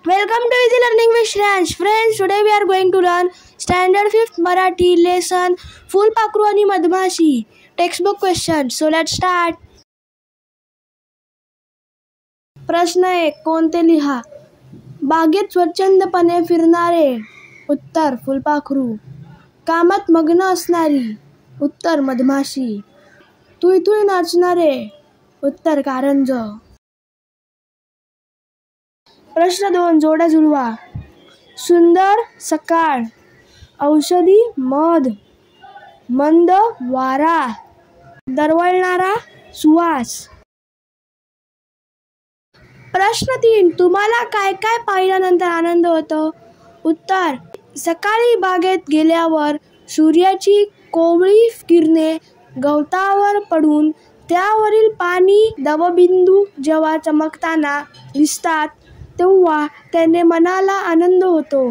Welcome to Easy Learning with Shreyansh. Friends, today we are going to learn Standard 5th Marathi lesson फुलपाखरू आणि मधमाशी textbook question. So let's start. प्रश्न 1. कोणते लिहा? बागेत स्वच्छंदपणे फिरणारे. उत्तर फुलपाखरू. कामात मग्न असणारी. उत्तर मधमाशी. तुई तुई नाचणारे. उत्तर कारंज. प्रश्न 2. जोड्या जुळवा. सुंदर सकाळ. औषधी मध. मंद वारा. दरवळणारा सुवास. प्रश्न 3. तुम्हाला काय काय पाहिल्यानंतर आनंद होतो? उत्तर सकाळी बागेत गेल्यावर सूर्याची कोवळी किरणे गवतावर पडून त्यावरील पाणी दवबिंदू जेव्हा चमकताना दिसतात तेव्हा त्याने मनाला आनंद होतो.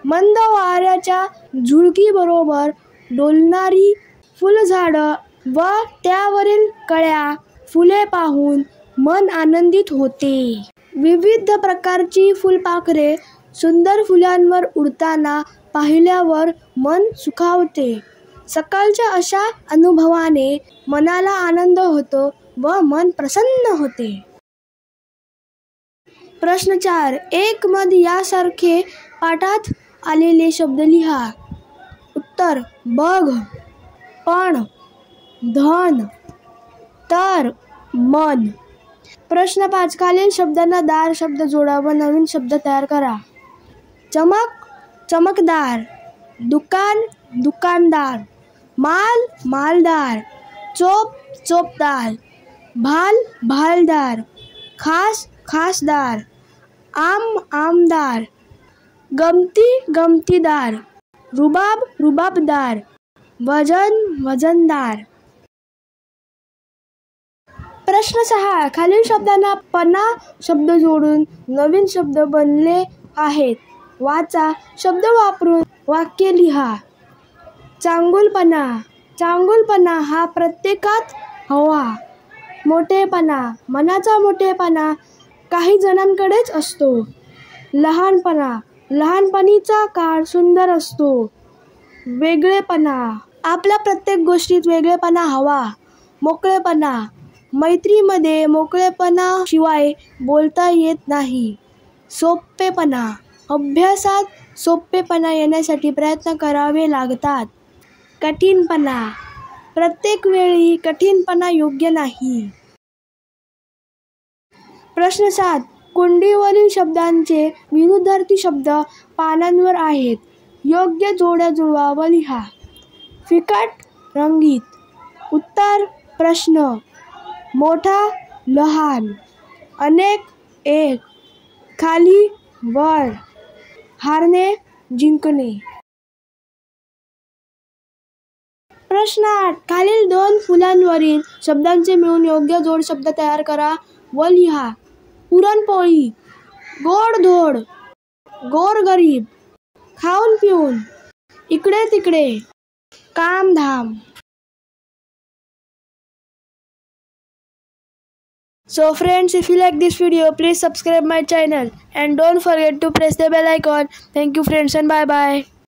मंद वाऱ्याच्या झुळकीबरोबर डोलणारी फुलझाडं व त्यावरील कळ्या फुले पाहून मन आनंदित होते. विविध प्रकारची फुलपाखरे सुंदर फुलांवर उडताना पाहिल्यावर मन सुखावते. सकाळच्या अशा अनुभवाने मनाला आनंद होतो व मन प्रसन्न होते. प्रश्न 4. एक मध यासारखे पाठात आलेले शब्द लिहा. उत्तर बघ, पण, धन, तर, मन. प्रश्न 5. खालील शब्दांना दार शब्द जोडा व नवीन शब्द तयार करा. चमक, चमकदार. दुकान, दुकानदार. माल, मालदार. चोप, चोपदार. भाल, भालदार. खास, खासदार. आम, आमदार. गमती, गमतीदार. रुबाब, रुबाबदार. वजन, वजनदार. प्रश्न 6. खालील शब्दांना पणा शब्द जोडून नवीन शब्द बनले आहेत. वाचा. शब्द वापरून वाक्य लिहा. चांगुलपणा. चांगुलपणा हा प्रत्येकात हवा. मोठेपणा. मनाचा मोठेपणा काही जणांकडेच असतो. लहानपणा. लहानपणीचा काळ सुंदर असतो. वेगळेपणा. आपल्या प्रत्येक गोष्टीत वेगळेपणा हवा. मोकळेपणा. मैत्रीमध्ये मोकळेपणाशिवाय बोलता येत नाही. सोपेपणा. अभ्यासात सोपेपणा येण्यासाठी प्रयत्न करावे लागतात. कठीणपणा. प्रत्येक वेळी कठीणपणा योग्य नाही. प्रश्न 7. कुंडीवरील शब्दांचे विरुद्धार्थी शब्द पानांवर आहेत. योग्य जोड्या जुळवा व लिहा. फिकट, रंगीत. उत्तर प्रश्न. मोठा, लहान. अनेक, एक. खाली, वर. हारणे, जिंकणे. प्रश्न 8. खालील 2 फुलांवरील शब्दांचे मिळून योग्य जोड शब्द तयार करा व लिहा. पुरणपोळी. गोडधोड. गोरगरीब. खाऊन पिऊन. इकडे तिकडे. कामधाम. So friends, if you like this video, please subscribe my channel and don't forget to press the bell icon. Thank you friends and bye bye.